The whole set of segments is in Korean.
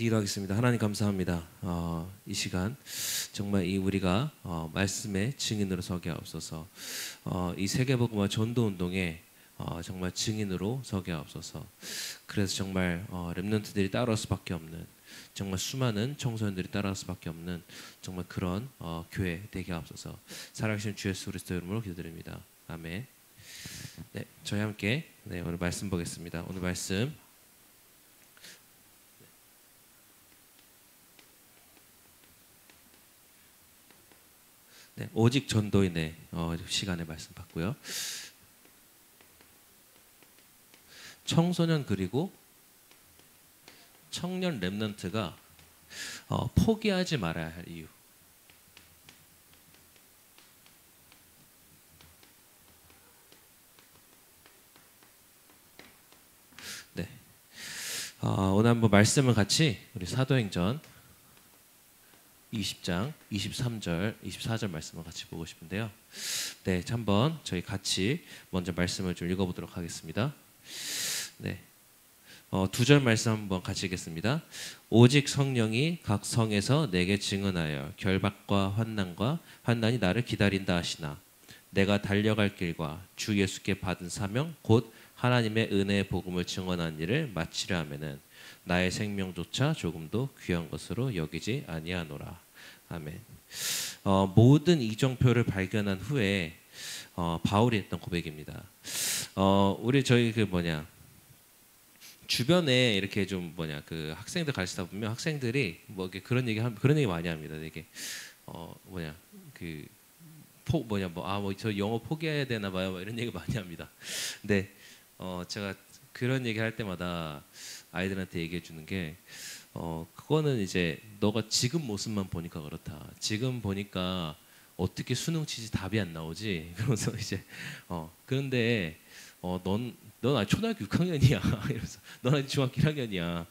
기도하겠습니다. 하나님 감사합니다. 이 시간 정말 이 우리가 말씀의 증인으로 서게 하옵소서. 이 세계복음화 전도운동에 정말 증인으로 서게 하옵소서. 그래서 정말 렘넌트들이 따라올 수밖에 없는, 정말 수많은 청소년들이 따라올 수밖에 없는 정말 그런 교회 되게 하옵소서. 살아계신 주 예수 그리스도 이름으로 기도드립니다. 아멘. 네, 저희 함께 오늘 말씀 보겠습니다. 오늘 말씀 오직 전도인의 시간에 말씀 받고요. 청소년 그리고 청년 렘넌트가 포기하지 말아야 할 이유. 네, 오늘 한번 말씀을 같이 우리 사도행전 20장 23절 24절 말씀을 같이 보고 싶은데요. 네, 한번 저희 같이 먼저 말씀을 좀 읽어보도록 하겠습니다. 네, 두 절 말씀 한번 같이 읽겠습니다. 오직 성령이 각 성에서 내게 증언하여 결박과 환난이 나를 기다린다 하시나 내가 달려갈 길과 주 예수께 받은 사명 곧 하나님의 은혜의 복음을 증언한 일을 마치려 하면은 나의 생명조차 조금도 귀한 것으로 여기지 아니하노라. 아멘. 모든 이정표를 발견한 후에 바울이 했던 고백입니다. 저희 주변에 이렇게 좀 그 학생들 가르치다 보면 학생들이 그런 얘기 많이 합니다. 되게 저 영어 포기해야 되나 봐요. 이런 얘기 많이 합니다. 근데 제가 그런 얘기 할 때마다 아이들한테 얘기해 주는 게 그거는 이제 너가 지금 모습만 보니까 그렇다. 지금 보니까 어떻게 수능 치지 답이 안 나오지. 그러면서 이제 그런데 넌 아직 초등학교 6학년이야. 이러면서 넌 아직 중학교 1학년이야.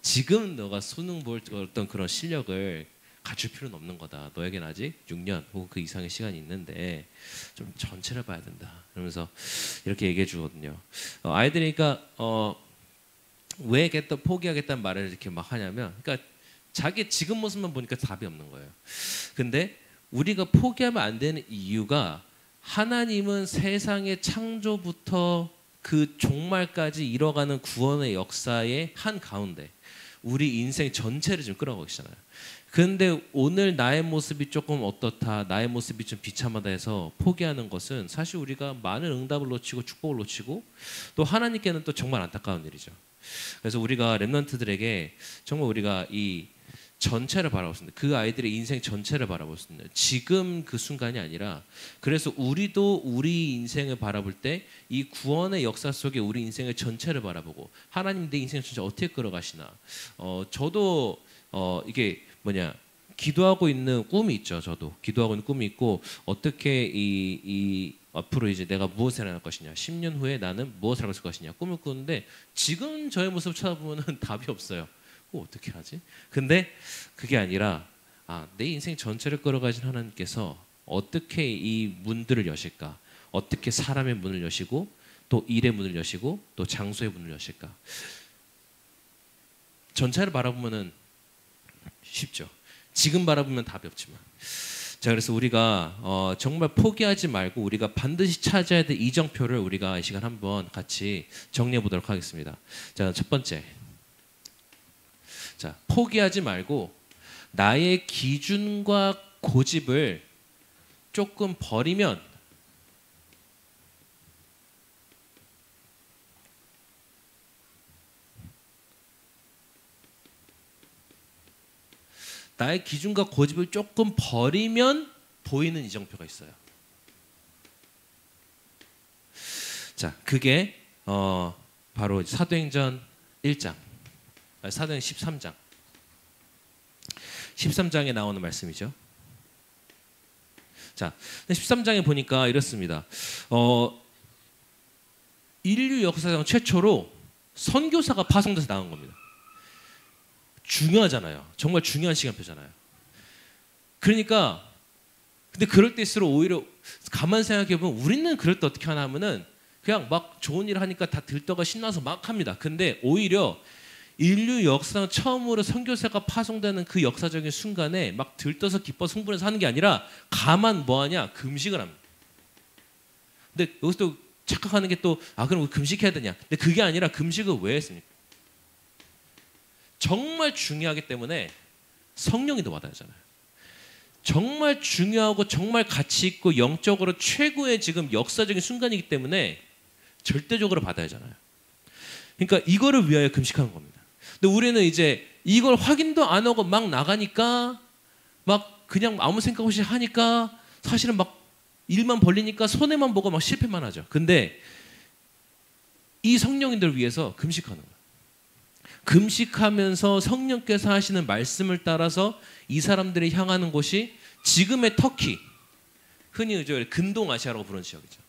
지금 너가 수능 볼 어떤 그런 실력을 갖출 필요는 없는 거다. 너에겐 아직 6년 혹은 그 이상의 시간이 있는데 좀 전체를 봐야 된다. 그러면서 이렇게 얘기해 주거든요. 아이들이 왜 포기하겠다는 말을 이렇게 막 하냐면, 그러니까 자기 지금 모습만 보니까 답이 없는 거예요. 근데 우리가 포기하면 안 되는 이유가 하나님은 세상의 창조부터 그 종말까지 이뤄가는 구원의 역사의 한 가운데 우리 인생 전체를 지금 끌어가고 계시잖아요. 그런데 오늘 나의 모습이 조금 어떻다, 나의 모습이 좀 비참하다 해서 포기하는 것은 사실 우리가 많은 응답을 놓치고 축복을 놓치고 또 하나님께는 또 정말 안타까운 일이죠. 그래서 우리가 렘넌트들에게 정말 우리가 이 전체를 바라볼 수 있는, 그 아이들의 인생 전체를 바라볼 수 있는, 지금 그 순간이 아니라, 그래서 우리도 우리 인생을 바라볼 때 이 구원의 역사 속에 우리 인생의 전체를 바라보고 하나님 내 인생을 전체 어떻게 끌어가시나. 저도 이게 기도하고 있는 꿈이 있죠. 저도 기도하고 있는 꿈이 있고, 어떻게 이 앞으로 이제 내가 무엇을 할 것이냐, 10년 후에 나는 무엇을 할 것이냐 꿈을 꾸는데 지금 저의 모습을 쳐다보면 답이 없어요. 어떻게 하지? 근데 그게 아니라 내 인생 전체를 끌어가신 하나님께서 어떻게 이 문들을 여실까? 어떻게 사람의 문을 여시고 또 일의 문을 여시고 또 장소의 문을 여실까? 전체를 바라보면은 쉽죠. 지금 바라보면 답이 없지만. 자, 그래서 우리가 정말 포기하지 말고 우리가 반드시 찾아야 될 이정표를 우리가 이 시간 한번 같이 정리해 보도록 하겠습니다. 자, 첫 번째. 자, 포기하지 말고 나의 기준과 고집을 조금 버리면 나의 기준과 고집을 조금 버리면 보이는 이정표가 있어요. 자, 그게 바로 사도행전 1장, 사도행전 13장. 13장에 나오는 말씀이죠. 자, 13장에 보니까 이렇습니다. 인류 역사상 최초로 선교사가 파송돼서 나온 겁니다. 중요하잖아요. 정말 중요한 시간표잖아요. 그러니까 근데 그럴 때일수록 오히려 가만 생각해보면 우리는 그럴 때 어떻게 하나 하면은 그냥 막 좋은 일 하니까 다 들떠가 신나서 막 합니다. 근데 오히려 인류 역사상 처음으로 선교사가 파송되는 그 역사적인 순간에 막 들떠서 기뻐 승분해서 하는 게 아니라 가만 뭐하냐? 금식을 합니다. 근데 여기서 또 착각하는 게 또 그럼 우리 금식해야 되냐? 근데 그게 아니라 금식을 왜 했습니까? 정말 중요하기 때문에 성령이 더 받아야잖아요. 정말 중요하고 정말 가치 있고 영적으로 최고의 지금 역사적인 순간이기 때문에 절대적으로 받아야 하잖아요. 그러니까 이거를 위하여 금식하는 겁니다. 근데 우리는 이제 이걸 확인도 안 하고 막 나가니까 막 그냥 아무 생각 없이 하니까 사실은 막 일만 벌리니까 손해만 보고 막 실패만 하죠. 근데 이 성령인들을 위해서 금식하는 거예요. 금식하면서 성령께서 하시는 말씀을 따라서 이 사람들이 향하는 곳이 지금의 터키, 흔히 근동아시아라고 부르는 지역이죠.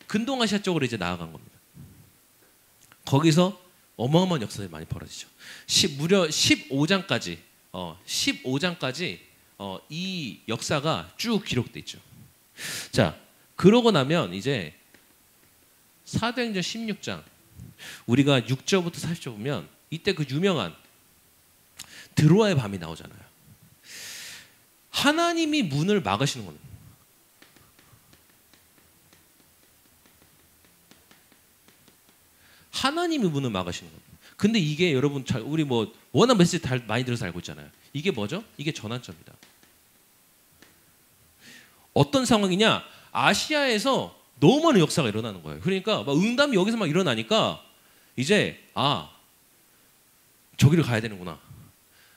근동아시아 쪽으로 이제 나아간 겁니다. 거기서 어마어마한 역사들이 많이 벌어지죠. 무려 15장까지 이 역사가 쭉 기록돼 있죠. 자, 그러고 나면 이제 사도행전 16장 우리가 6절부터 40절 보면 이때 그 유명한 드로아의 밤이 나오잖아요. 하나님이 문을 막으시는 겁니다. 하나님이 문을 막으시는 겁니다. 근데 이게 여러분 우리 뭐 워낙 메시지 많이 들어서 알고 있잖아요. 이게 뭐죠? 이게 전환점이다. 어떤 상황이냐? 아시아에서 너무 많은 역사가 일어나는 거예요. 그러니까 막 응답이 여기서 막 일어나니까 이제 저기를 가야 되는구나.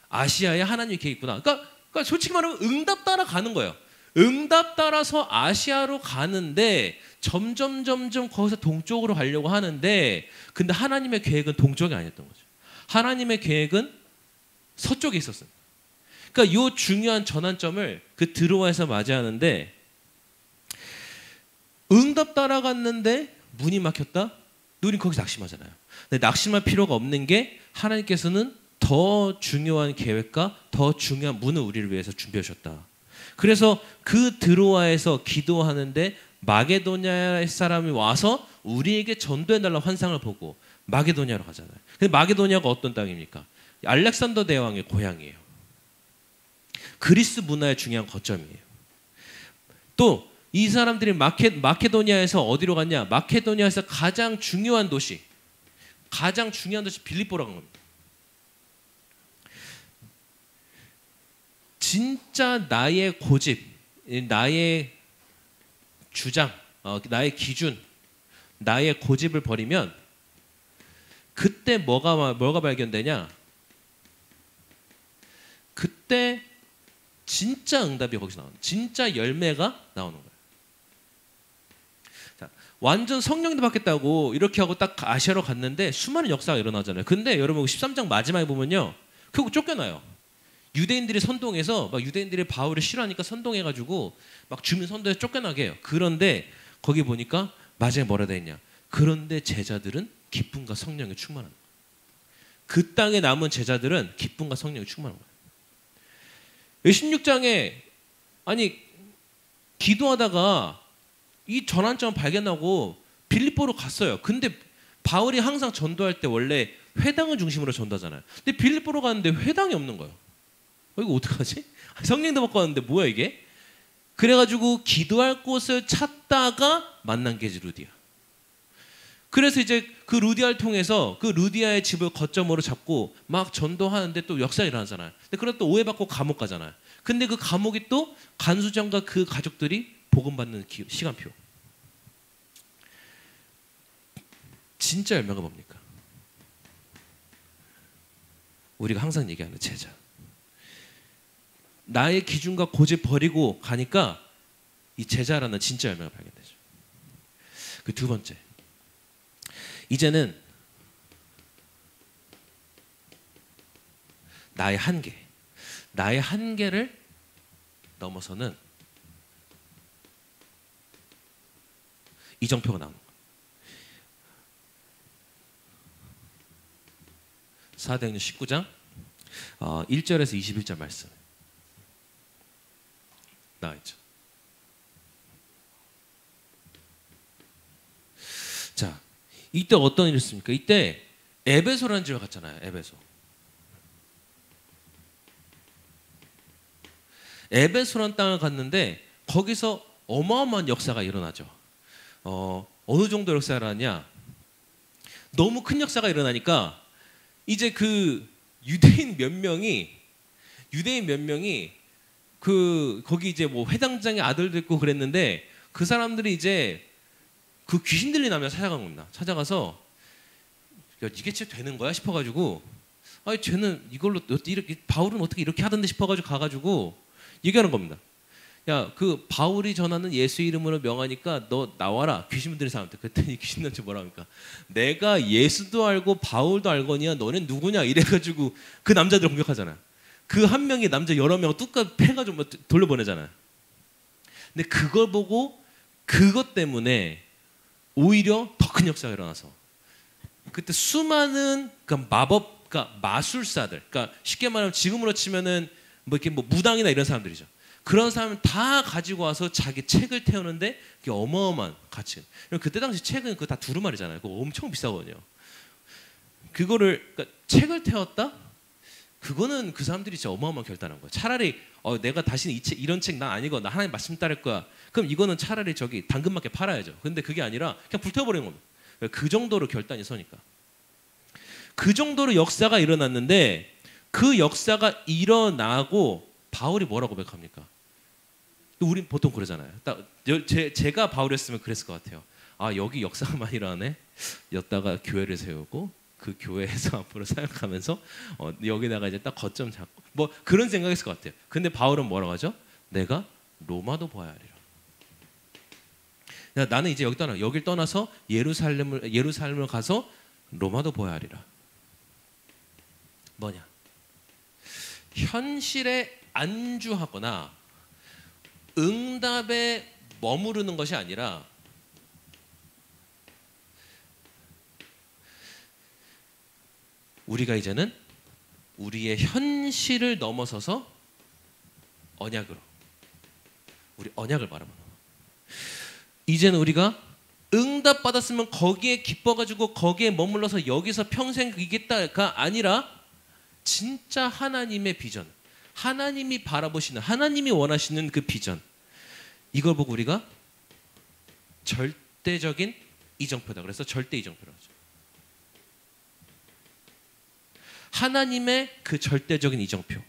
아시아에 하나님이 계획 있구나. 그러니까 솔직히 말하면 응답 따라 가는 거예요. 응답 따라서 아시아로 가는데 점점 거기서 동쪽으로 가려고 하는데 근데 하나님의 계획은 동쪽이 아니었던 거죠. 하나님의 계획은 서쪽에 있었어요. 그러니까 이 중요한 전환점을 그 드로아에서 맞이하는데 응답 따라갔는데 문이 막혔다? 우린 거기서 낙심하잖아요. 근데 낙심할 필요가 없는 게 하나님께서는 더 중요한 계획과 더 중요한 문을 우리를 위해서 준비해 주셨다. 그래서 그 드로아에서 기도하는데 마게도냐의 사람이 와서 우리에게 전도해달라는 환상을 보고 마게도냐로 가잖아요. 근데 마게도냐가 어떤 땅입니까? 알렉산더 대왕의 고향이에요. 그리스 문화의 중요한 거점이에요. 또 이 사람들이 마케도니아에서 어디로 갔냐? 마케도니아에서 가장 중요한 도시 빌립보라고 한 겁니다. 진짜 나의 고집, 나의 주장, 나의 기준, 나의 고집을 버리면 그때 뭐가 발견되냐? 그때 진짜 응답이 거기서 나오는, 진짜 열매가 나오는 거예요. 자, 완전 성령도 받겠다고 이렇게 하고 딱 아시아로 갔는데 수많은 역사가 일어나잖아요. 근데 여러분 13장 마지막에 보면요, 결국 쫓겨나요. 유대인들이 선동해서 막 유대인들이 바울을 싫어하니까 선동해가지고 막 주민 선도에 쫓겨나게 해요. 그런데 거기 보니까 마지막에 뭐라 돼 있냐? 그런데 제자들은 기쁨과 성령에 충만한 거예요. 그 땅에 남은 제자들은 기쁨과 성령에 충만한 거예요. 16장에 기도하다가 이 전환점을 발견하고 빌립보로 갔어요. 근데 바울이 항상 전도할 때 원래 회당을 중심으로 전도하잖아요. 근데 빌립보로 갔는데 회당이 없는 거예요. 이거 어떡하지? 성령도 받고 왔는데 뭐야 이게? 그래가지고 기도할 곳을 찾다가 만난 게 루디아. 그래서 이제 그 루디아를 통해서 그 루디아의 집을 거점으로 잡고 막 전도하는데 또 역사가 일어나잖아요. 근데 그러다 또 오해받고 감옥 가잖아요. 근데 그 감옥이 또 간수장과 그 가족들이 복음받는 시간표. 진짜 열매가 뭡니까? 우리가 항상 얘기하는 제자. 나의 기준과 고집 버리고 가니까 이 제자라는 진짜 열매가 발견되죠. 그 두 번째. 이제는 나의 한계를 넘어서는 이정표가 나오는 거예요. 사도행전 19장 1절에서 21절 말씀 나와있죠. 자, 이때 어떤 일이 있습니까? 이때 에베소라는 지역을 갔잖아요. 에베소라는 땅을 갔는데 거기서 어마어마한 역사가 일어나죠. 어느 정도 역사가 일어나냐? 너무 큰 역사가 일어나니까 이제 그 유대인 몇 명이 거기 이제 뭐 회당장의 아들도 있고 그랬는데 그 사람들이 이제 그 귀신 들린 남자 찾아간 겁니다. 찾아가서 야, 이게 진짜 되는 거야 싶어가지고 아니 쟤는 이걸로 이렇게 바울은 어떻게 이렇게 하던데 싶어가지고 가가지고 얘기하는 겁니다. 야, 그 바울이 전하는 예수 이름으로 명하니까 너 나와라 귀신 들린 사람한테. 그랬더니 귀신 남자 뭐라 합니까? 내가 예수도 알고 바울도 알거니와 너는 누구냐 이래가지고 그 남자들 공격하잖아요. 그 한 명이 남자 여러 명 뚝까 패가지고 돌려보내잖아요. 근데 그걸 보고 그것 때문에 오히려 더 큰 역사가 일어나서 그때 수많은 그러니까 마술사들, 그러니까 쉽게 말하면 지금으로 치면은 뭐 이렇게 뭐 무당이나 이런 사람들이죠. 그런 사람을 다 가지고 와서 자기 책을 태우는데 그게 어마어마한 가치. 그때 당시 책은 그거 다 두루마리잖아요. 그거 엄청 비싸거든요. 그거를 그러니까 책을 태웠다? 그거는 그 사람들이 진짜 어마어마한 결단한 거예요. 차라리 내가 다시는 이런 책 난 아니고 나 하나님 말씀 따를 거야. 그럼 이거는 차라리 저기 당근마켓 팔아야죠. 근데 그게 아니라 그냥 불태워버리는 겁니다. 그 정도로 결단이 서니까. 그 정도로 역사가 일어났는데 그 역사가 일어나고 바울이 뭐라고 고백합니까? 우린 보통 그러잖아요. 딱 제가 바울이었으면 그랬을 것 같아요. 아 여기 역사가 많이 일어나네. 여기다가 교회를 세우고 그 교회에서 앞으로 사역하면서 여기다가 이제 딱 거점 잡고 뭐 그런 생각했을 것 같아요. 근데 바울은 뭐라고 하죠? 내가 로마도 보아야 하리라. 나는 이제 여길 떠나서 예루살렘을 가서 로마도 보아야 하리라. 뭐냐? 현실에 안주하거나 응답에 머무르는 것이 아니라 우리가 이제는 우리의 현실을 넘어서서 언약으로 우리 언약을 바라보는 거예요. 이제는 우리가 응답 받았으면 거기에 기뻐가지고 거기에 머물러서 여기서 평생 이겠다가 아니라 진짜 하나님의 비전, 하나님이 바라보시는, 하나님이 원하시는 그 비전, 이걸 보고 우리가 절대적인 이정표다. 그래서 절대 이정표라고 하죠. 하나님의 그 절대적인 이정표.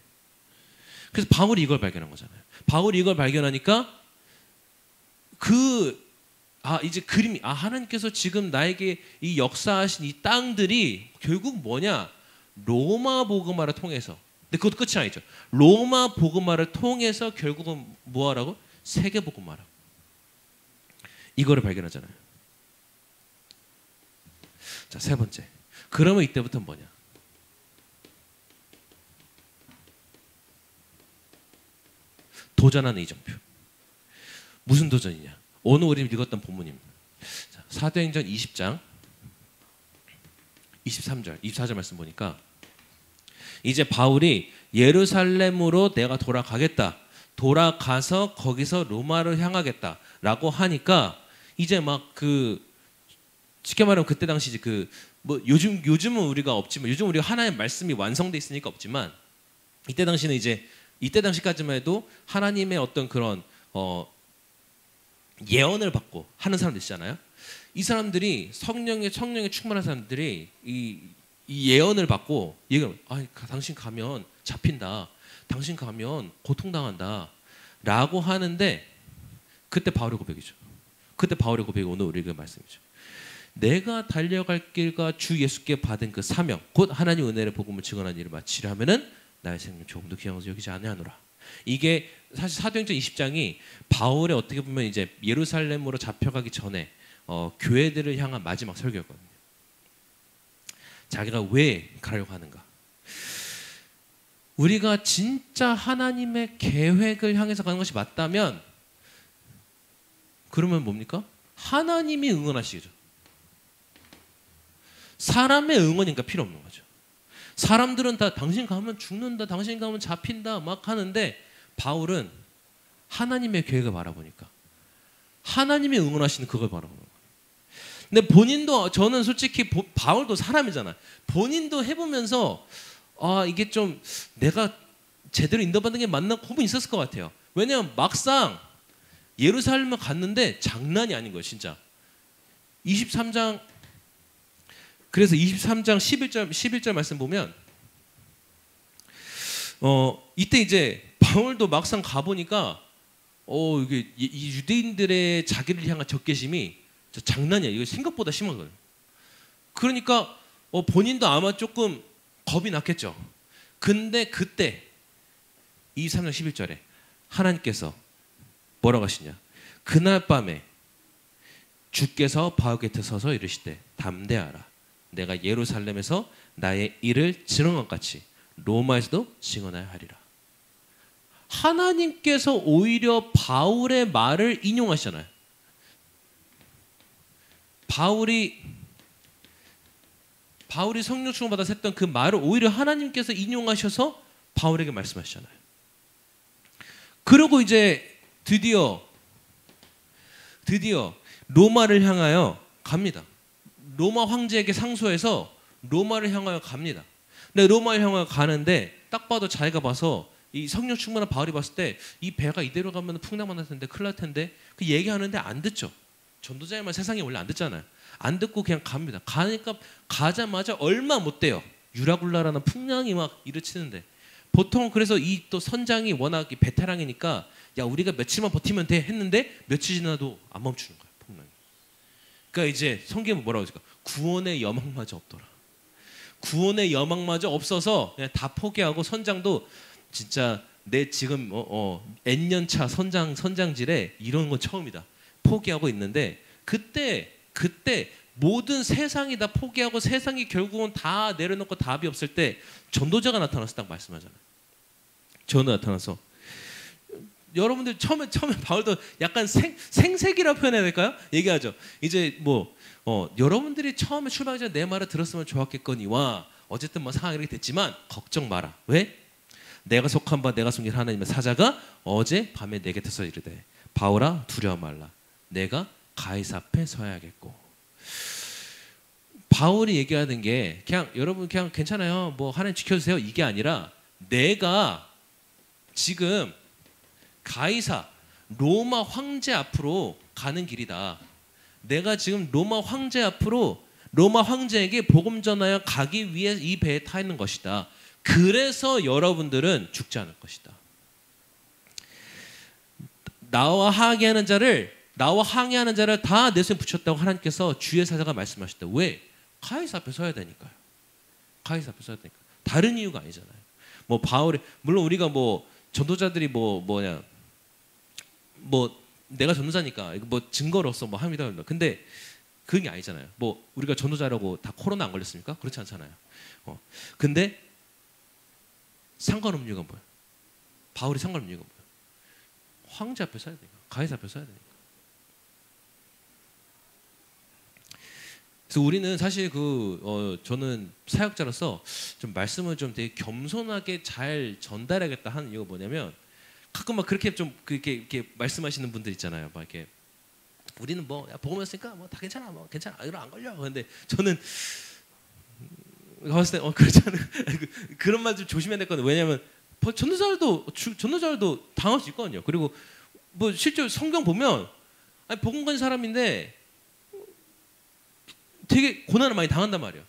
그래서 바울이 이걸 발견한 거잖아요. 바울이 이걸 발견하니까 이제 그림이 하나님께서 지금 나에게 이 역사하신 이 땅들이 결국 뭐냐? 로마 복음화를 통해서. 근데 그것도 끝이 아니죠. 로마 복음화를 통해서 결국은 뭐하라고? 세계 복음화라고. 이거를 발견하잖아요. 자, 세 번째. 그러면 이때부터 뭐냐? 도전하는 이정표. 무슨 도전이냐? 오늘 우리 읽었던 본문입니다. 자, 사도행전 20장 23절, 24절 말씀 보니까 이제 바울이 예루살렘으로 내가 돌아가겠다. 돌아가서 거기서 로마를 향하겠다라고 하니까 이제 막 쉽게 말하면 그때 당시 이제 뭐 요즘은 우리가 없지만 요즘 우리가 하나님의 말씀이 완성돼 있으니까 없지만 이때 당시는 이제 이때 당시까지만 해도 하나님의 어떤 그런 예언을 받고 하는 사람들 있잖아요. 이 사람들이 성령에 충만한 사람들이 이 예언을 받고 얘기를 당신 가면 잡힌다. 당신 가면 고통당한다. 라고 하는데 그때 바울의 고백이죠. 그때 바울의 고백이 오늘 우리에게 말씀이죠. 내가 달려갈 길과 주 예수께 받은 그 사명 곧 하나님 은혜의 복음을 증언하는 일을 마치려 하면은 나의 생명 조금도 귀한 것을 여기지 아니하노라. 이게 사실 사도행전 20장이 바울의 어떻게 보면 이제 예루살렘으로 잡혀가기 전에 교회들을 향한 마지막 설교였거든요. 자기가 왜 가려고 하는가? 우리가 진짜 하나님의 계획을 향해서 가는 것이 맞다면 그러면 뭡니까? 하나님이 응원하시죠. 사람의 응원인가 필요 없는 거죠. 사람들은 다 당신 가면 죽는다, 당신 가면 잡힌다 막 하는데 바울은 하나님의 계획을 바라보니까 하나님이 응원하시는 그걸 바라보는 거예요. 근데 본인도 저는 솔직히 바울도 사람이잖아. 본인도 해보면서 아 이게 좀 내가 제대로 인도받는 게 맞나 고민이 있었을 것 같아요. 왜냐하면 막상 예루살렘을 갔는데 장난이 아닌 거예요, 진짜. 23장 그래서 23장 11절 말씀 보면 이때 이제 바울도 막상 가보니까 이게 이 유대인들의 자기를 향한 적개심이 장난이야. 이거 생각보다 심하거든요. 그러니까 본인도 아마 조금 겁이 났겠죠. 근데 그때 23장 11절에 하나님께서 뭐라고 하시냐. 그날 밤에 주께서 바울 곁에 서서 이르시되 담대하라. 내가 예루살렘에서 나의 일을 증언한 것 같이 로마에서도 증언하여 하리라. 하나님께서 오히려 바울의 말을 인용하시잖아요. 바울이 성령 충만 받아서 했던 그 말을 오히려 하나님께서 인용하셔서 바울에게 말씀하시잖아요. 그리고 이제 드디어 로마를 향하여 갑니다. 로마 황제에게 상소해서 로마를 향하여 갑니다. 근데 로마를 향하여 가는데 딱 봐도 자기가 봐서 이 성령 충만한 바울이 봤을 때 이 배가 이대로 가면 풍랑만 날 텐데 큰일 날 텐데 그 얘기하는데 안 듣죠. 전도자의 말 세상에 원래 안 듣잖아요. 안 듣고 그냥 갑니다. 가니까 가자마자 얼마 못 돼요. 유라굴라라는 풍랑이 막 일으치는데 보통 그래서 이 또 선장이 워낙 베테랑이니까 야 우리가 며칠만 버티면 돼 했는데 며칠 지나도 안 멈추는 거예요. 풍랑이. 그러니까 이제 성경은 뭐라고 했을까? 구원의 여망마저 없더라. 구원의 여망마저 없어서 그냥 다 포기하고 선장도 진짜 내 지금 N년차 선장질에 이런 건 처음이다. 포기하고 있는데 그때 모든 세상이 다 포기하고 세상이 결국은 다 내려놓고 답이 없을 때 전도자가 나타나서 딱 말씀하잖아요. 전도 나타나서 여러분들 처음에 바울도 약간 생색이라 표현해야 될까요? 얘기하죠. 이제 여러분들이 처음에 출발하기 전에 내 말을 들었으면 좋았겠거니와 어쨌든 뭐 상황이 이렇게 됐지만 걱정 마라. 왜? 내가 속한 바 내가 섬길 하나님의 사자가 어제 밤에 내 곁에서 이르되 바울아 두려워 말라. 내가 가이사 앞에 서야겠고. 바울이 얘기하는 게 그냥 여러분 그냥 괜찮아요. 뭐 하나님 지켜주세요. 이게 아니라 내가 지금 가이사 로마 황제 앞으로 가는 길이다. 내가 지금 로마 황제 앞으로 로마 황제에게 복음 전하여 가기 위해 이 배에 타 있는 것이다. 그래서 여러분들은 죽지 않을 것이다. 나와 항의하는 자를 다 내 손에 붙였다고 하나님께서 주의 사자가 말씀하셨다. 왜? 가이사 앞에 서야 되니까요. 가이사 앞에 서야 되니까. 다른 이유가 아니잖아요. 뭐 바울이 물론 우리가 뭐 전도자들이 내가 전도자니까 이거 뭐 증거로서 뭐 합니다. 근데 그게 아니잖아요. 뭐 우리가 전도자라고 다 코로나 안 걸렸습니까? 그렇지 않잖아요. 근데 상관없는 이유가 뭐예요? 바울이 상관없는 이유가 뭐예요? 황제 앞에 서야 되니까. 가이사 앞에 서야 되니까. 그래서 우리는 사실 저는 사역자로서 좀 말씀을 좀 되게 겸손하게 잘 전달하겠다 하는 이유가 뭐냐면 가끔 막 그렇게 좀 이렇게 말씀하시는 분들 있잖아요. 막 이렇게 우리는 뭐 복음했으니까 뭐 다 괜찮아, 뭐 괜찮아, 이거 안 걸려. 근데 저는 봤을 때 그렇잖아요. 그런 말 좀 조심해야 될 건데 왜냐하면 전도자들도 당할 수 있거든요. 그리고 뭐 실제 성경 보면 복음 가진 사람인데 되게 고난을 많이 당한단 말이에요.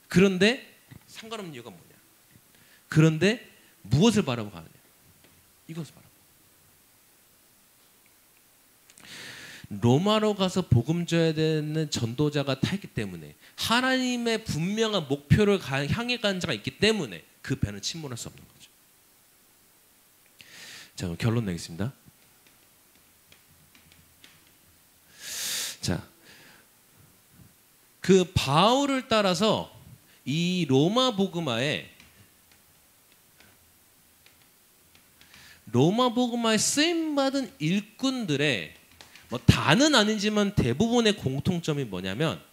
그런데 상관없는 이유가 뭐냐? 그런데 무엇을 바라보고 가느냐? 이것을 바라보고. 로마로 가서 복음 줘야 되는 전도자가 타있기 때문에 하나님의 분명한 목표를 향해 가는 자가 있기 때문에 그 배는 침몰할 수 없는 거죠. 자, 그럼 결론 내겠습니다. 자, 그 바울을 따라서 이 로마 복음화에 쓰임 받은 일꾼들의 뭐 다는 아니지만 대부분의 공통점이 뭐냐면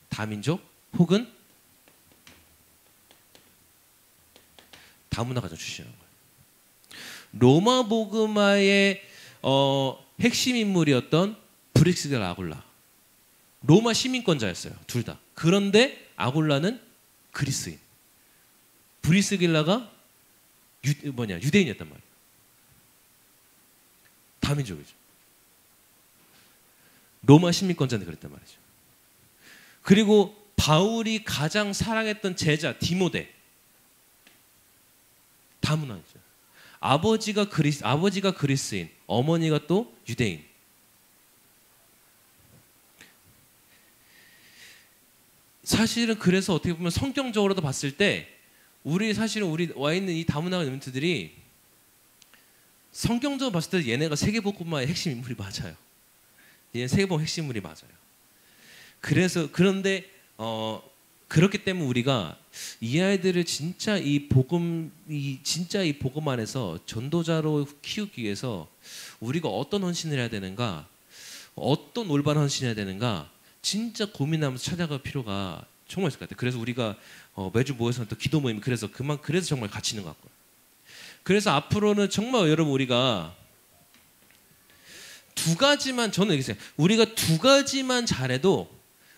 다민족 혹은 다문화 가정 출신이라는 거예요. 로마 복음화의 핵심 인물이었던 브릭스겔 아굴라. 로마 시민권자였어요. 둘 다. 그런데 아굴라는 그리스인. 브리스길라가 유대인이었단 말이에요. 다민족이죠. 로마 시민권자는 그랬단 말이죠. 그리고 바울이 가장 사랑했던 제자 디모데. 다문화이죠. 아버지가 그리스인, 어머니가 또 유대인. 사실은 그래서 어떻게 보면 성경적으로도 봤을 때 우리 와 있는 이 다문화 엘리멘트들이 성경적으로 봤을 때 얘네가 세계복음화의 핵심 인물이 맞아요. 얘네 세계복음 핵심 인물이 맞아요. 그런데 그렇기 때문에 우리가 이 아이들을 진짜 이 복음 안에서 전도자로 키우기 위해서 우리가 어떤 헌신을 해야 되는가, 어떤 올바른 헌신을 해야 되는가, 진짜 고민하면서 찾아갈 필요가 정말 있을 것 같아요. 그래서 우리가 매주 모여서 또 기도 모임 그래서 정말 가치 있는 것 같고요. 그래서 앞으로는 정말 여러분 우리가 두 가지만 저는 이렇게 생각해요. 우리가 두 가지만 잘해도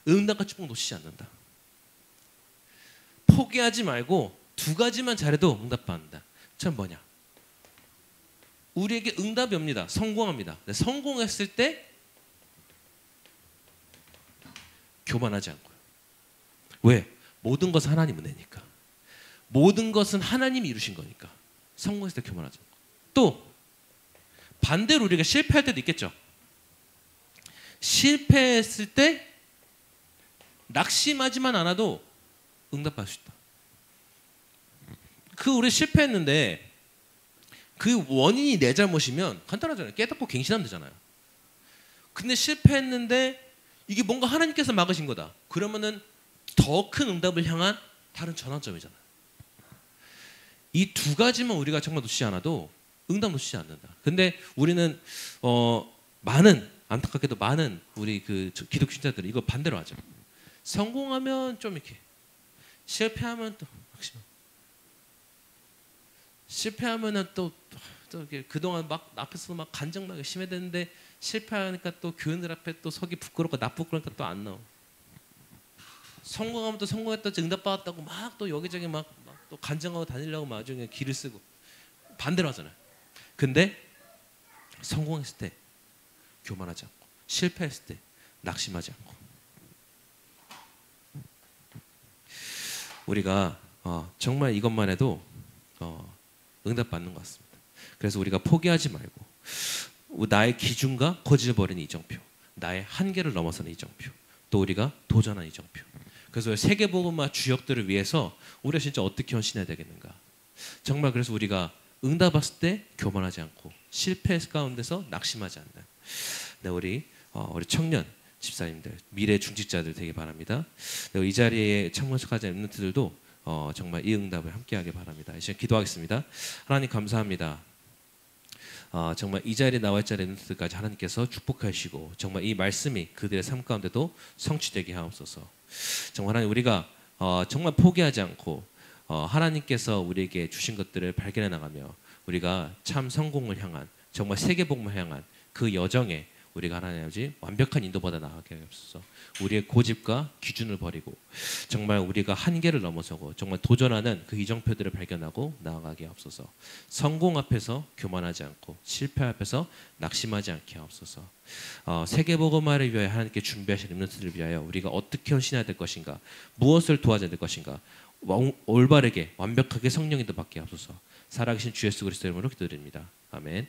응답과 축복 놓치지 않는다. 포기하지 말고 두 가지만 잘해도 응답받는다. 참 뭐냐? 우리에게 응답이 옵니다. 성공합니다. 성공했을 때 교만하지 않고요. 왜? 모든 것은 하나님 은혜니까. 모든 것은 하나님이 이루신 거니까. 성공했을 때 교만하지 않고. 또 반대로 우리가 실패할 때도 있겠죠. 실패했을 때 낙심하지만 않아도 응답받을 수 있다. 우리 실패했는데 그 원인이 내 잘못이면 간단하잖아요. 깨닫고 갱신하면 되잖아요. 근데 실패했는데 이게 뭔가 하나님께서 막으신 거다. 그러면은 더 큰 응답을 향한 다른 전환점이잖아요. 이 두 가지만 우리가 정말 놓치지 않아도 응답 놓치지 않는다. 근데 우리는 안타깝게도 많은 우리 기독 신자들이 이거 반대로 하죠. 성공하면 좀 이렇게, 실패하면 또 실패하면은 또 이렇게 그동안 막 앞에서 막 간증하기 심해졌는데 실패하니까 또 교인들 앞에 또 서기 부끄럽고 나쁘고 또 안 나오. 성공하면 또 성공했다, 응답받았다고 막 또 여기저기 막 또 간증하고 다니려고 나중에 길을 쓰고 반대로 하잖아요. 근데 성공했을 때 교만하지 않고, 실패했을 때 낙심하지 않고, 우리가 정말 이것만 해도 응답받는 것 같습니다. 그래서 우리가 포기하지 말고 나의 기준과 거짓을 버리는 이정표, 나의 한계를 넘어서는 이정표, 또 우리가 도전하는 이정표. 그래서 세계복음화 주역들을 위해서 우리가 진짜 어떻게 헌신해야 되겠는가. 정말 그래서 우리가 응답받을 때 교만하지 않고 실패 가운데서 낙심하지 않는, 네, 우리 청년 집사님들, 미래 중직자들 되기 바랍니다. 네, 이 자리에 참석하지 않는 엠넌트들도 정말 이 응답을 함께하기 바랍니다. 이제 기도하겠습니다. 하나님 감사합니다. 정말 이 자리에 나와 있는 엠넌트들까지 하나님께서 축복하시고 정말 이 말씀이 그들의 삶 가운데도 성취되게 하옵소서. 정말 하나님, 우리가 정말 포기하지 않고 하나님께서 우리에게 주신 것들을 발견해 나가며 우리가 참 성공을 향한, 정말 세계복음을 향한 그 여정에 우리가 하나님 아버지 완벽한 인도받아 나가게 하옵소서. 우리의 고집과 기준을 버리고 정말 우리가 한계를 넘어서고 정말 도전하는 그 이정표들을 발견하고 나아가게 하옵소서. 성공 앞에서 교만하지 않고 실패 앞에서 낙심하지 않게 하옵소서. 세계복음화를 위하여 하나님께 준비하신 렘넌트들을 위하여 우리가 어떻게 헌신해야 될 것인가, 무엇을 도와줘야 될 것인가, 올바르게 완벽하게 성령 인도 받게 하옵소서. 살아계신 주 예수 그리스도 이름으로 기도드립니다. 아멘.